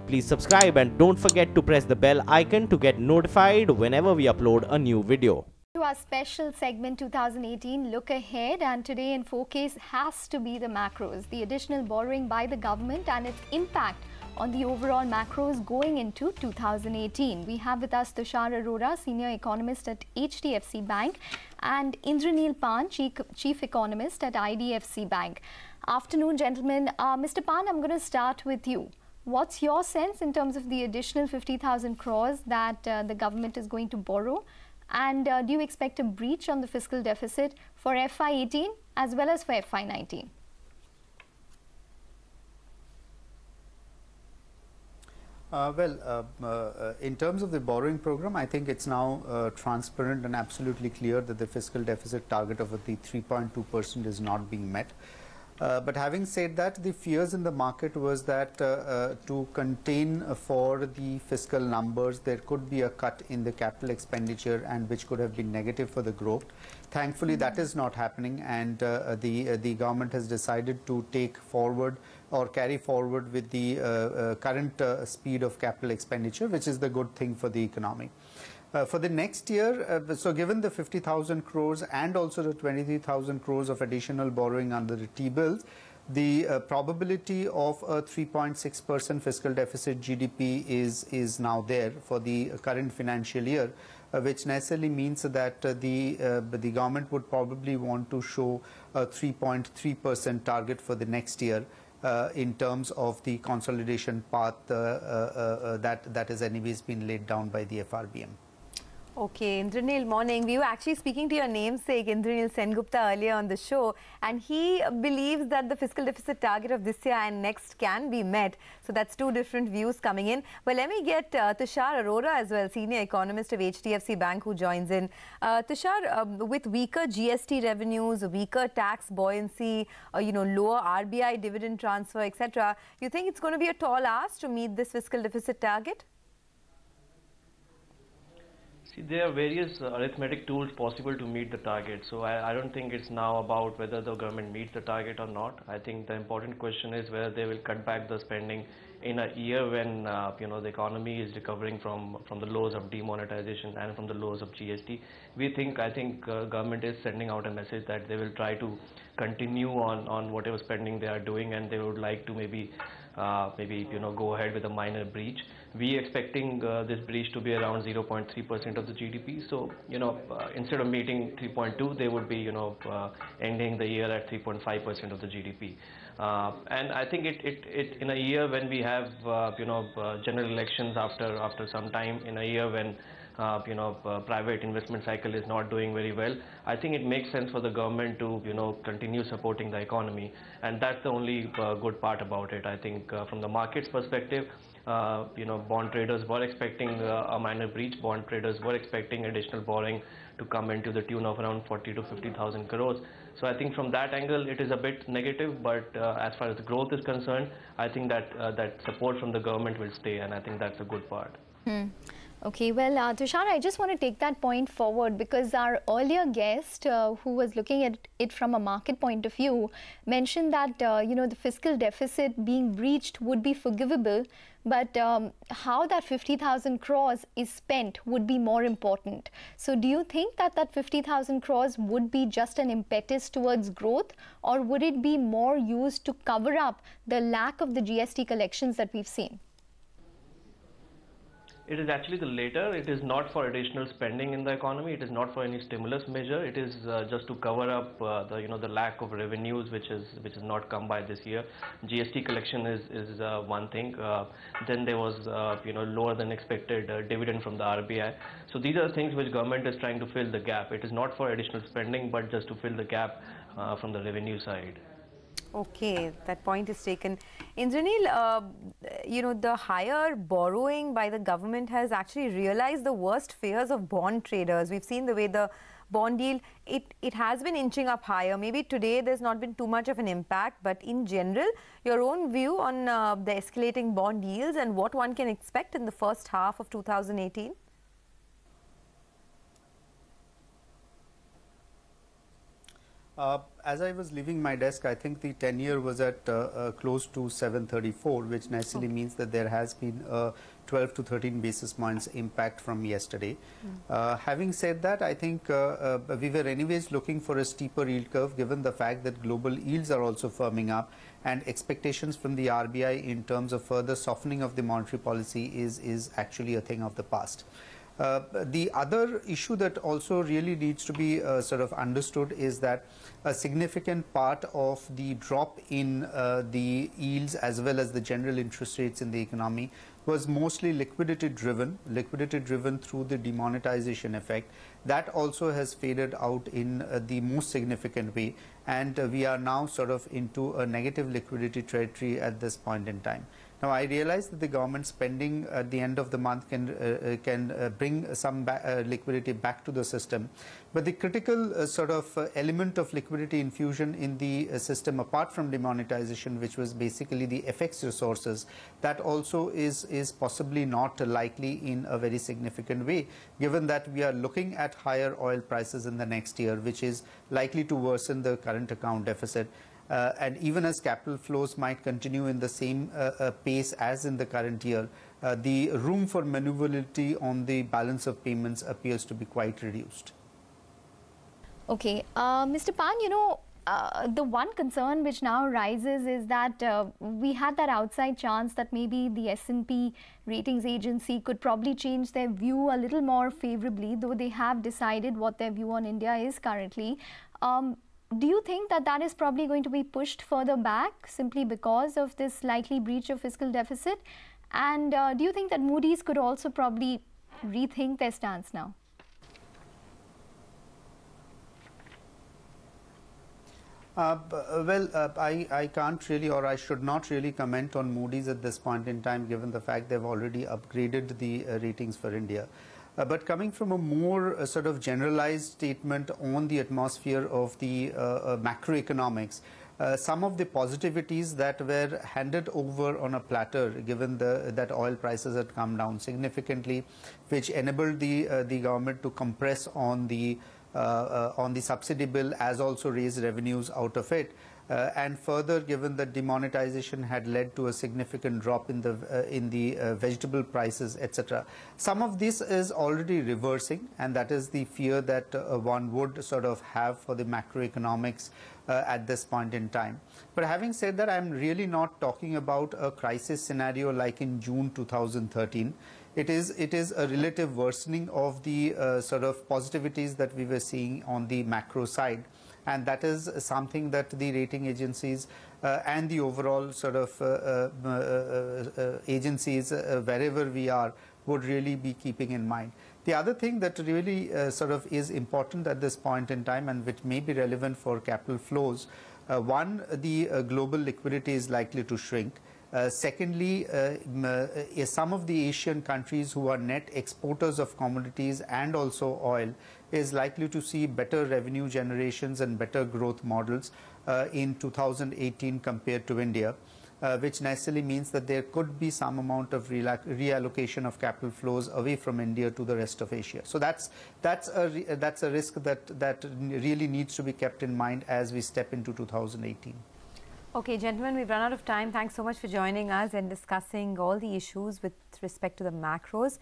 Please subscribe and don't forget to press the bell icon to get notified whenever we upload a new video. To our special segment 2018 Look Ahead, and today in focus has to be the macros, the additional borrowing by the government and its impact on the overall macros going into 2018. We have with us Tushar Arora, Senior Economist at HDFC Bank, and Indranil, Chief Economist at IDFC Bank. Afternoon, gentlemen. Mr. Pan, I'm going to start with you. What's your sense in terms of the additional 50,000 crores that the government is going to borrow? And do you expect a breach on the fiscal deficit for FY18 as well as for FY19? In terms of the borrowing program, I think it's now transparent and absolutely clear that the fiscal deficit target of the 3.2% is not being met. But having said that, the fears in the market was that to contain for the fiscal numbers, there could be a cut in the capital expenditure, and which could have been negative for the growth. Thankfully, that is not happening, and the government has decided to take forward or carry forward with the current speed of capital expenditure, which is the good thing for the economy. For the next year, so given the 50,000 crores and also the 23,000 crores of additional borrowing under the T-bills, the probability of a 3.6% fiscal deficit GDP is now there for the current financial year, which necessarily means that the government would probably want to show a 3.3% target for the next year. In terms of the consolidation path that has anyways been laid down by the FRBM. Okay, Indranil, morning. We were actually speaking to your namesake, Indranil Sengupta, earlier on the show, and he believes that the fiscal deficit target of this year and next can be met. So that's two different views coming in. But let me get Tushar Arora as well, Senior Economist of HDFC Bank, who joins in. Tushar, with weaker GST revenues, weaker tax buoyancy, lower RBI dividend transfer, etc., you think it's going to be a tall ask to meet this fiscal deficit target? There are various arithmetic tools possible to meet the target. So I don't think it's now about whether the government meets the target or not. I think the important question is whether they will cut back the spending in a year when the economy is recovering from the lows of demonetization and from the lows of GST. I think government is sending out a message that they will try to continue on whatever spending they are doing, and they would like to maybe go ahead with a minor breach. We expecting this breach to be around 0.3% of the GDP. So instead of meeting 3.2, they would be ending the year at 3.5% of the GDP. And I think it in a year when we have general elections after some time, in a year when private investment cycle is not doing very well, I think it makes sense for the government to continue supporting the economy, and that's the only good part about it. I think from the market's perspective, bond traders were expecting a minor breach. Bond traders were expecting additional borrowing to come into the tune of around 40 to 50,000 crores. So I think from that angle it is a bit negative, but as far as the growth is concerned, I think that support from the government will stay, and I think that's a good part. Okay, well, Tushar, I just want to take that point forward, because our earlier guest, who was looking at it from a market point of view, mentioned that, the fiscal deficit being breached would be forgivable, but how that 50,000 crores is spent would be more important. So do you think that that 50,000 crores would be just an impetus towards growth, or would it be more used to cover up the lack of the GST collections that we've seen? It is actually the later. It is not for additional spending in the economy. It is not for any stimulus measure. It is just to cover up the lack of revenues which is not come by this year. GST collection is one thing. Then there was lower than expected dividend from the RBI. So these are things which government is trying to fill the gap. It is not for additional spending, but just to fill the gap from the revenue side. Okay, that point is taken. Indranil, the higher borrowing by the government has actually realized the worst fears of bond traders. We've seen the way the bond yield, it has been inching up higher. Maybe today there's not been too much of an impact, but in general, your own view on the escalating bond yields and what one can expect in the first half of 2018? As I was leaving my desk, I think the 10-year was at close to 734, which necessarily means that there has been a 12 to 13 basis points impact from yesterday. Having said that, I think we were anyways looking for a steeper yield curve, given the fact that global yields are also firming up, and expectations from the RBI in terms of further softening of the monetary policy is actually a thing of the past. The other issue that also really needs to be sort of understood is that a significant part of the drop in the yields as well as the general interest rates in the economy was mostly liquidity driven through the demonetization effect. That also has faded out in the most significant way, and we are now sort of into a negative liquidity territory at this point in time. Now, I realize that the government spending at the end of the month can bring some liquidity back to the system, but the critical sort of element of liquidity infusion in the system, apart from demonetization, which was basically the FX resources, that also is possibly not likely in a very significant way, given that we are looking at higher oil prices in the next year, which is likely to worsen the current account deficit. And even as capital flows might continue in the same pace as in the current year, the room for maneuverability on the balance of payments appears to be quite reduced. Okay, Mr. Pan, you know, the one concern which now rises is that we had that outside chance that maybe the S&P ratings agency could probably change their view a little more favorably, though they have decided what their view on India is currently. Do you think that that is probably going to be pushed further back simply because of this likely breach of fiscal deficit? And do you think that Moody's could also probably rethink their stance now? I can't really, or I should not really comment on Moody's at this point in time, given the fact they've already upgraded the ratings for India. But coming from a more sort of generalized statement on the atmosphere of the macroeconomics, some of the positivities that were handed over on a platter, given that oil prices had come down significantly, which enabled the government to compress on the subsidy bill, as also raise revenues out of it. And further, given that demonetization had led to a significant drop in the vegetable prices, etc. Some of this is already reversing, and that is the fear that one would sort of have for the macroeconomics at this point in time. But having said that, I'm really not talking about a crisis scenario like in June 2013. It is a relative worsening of the sort of positivities that we were seeing on the macro side. And that is something that the rating agencies and the overall sort of agencies, wherever we are, would really be keeping in mind. The other thing that really sort of is important at this point in time, and which may be relevant for capital flows, one, the global liquidity is likely to shrink. Secondly, some of the Asian countries who are net exporters of commodities and also oil is likely to see better revenue generations and better growth models in 2018 compared to India, which necessarily means that there could be some amount of reallocation of capital flows away from India to the rest of Asia. So that's a risk that really needs to be kept in mind as we step into 2018. Okay, gentlemen, we've run out of time. Thanks so much for joining us and discussing all the issues with respect to the macros.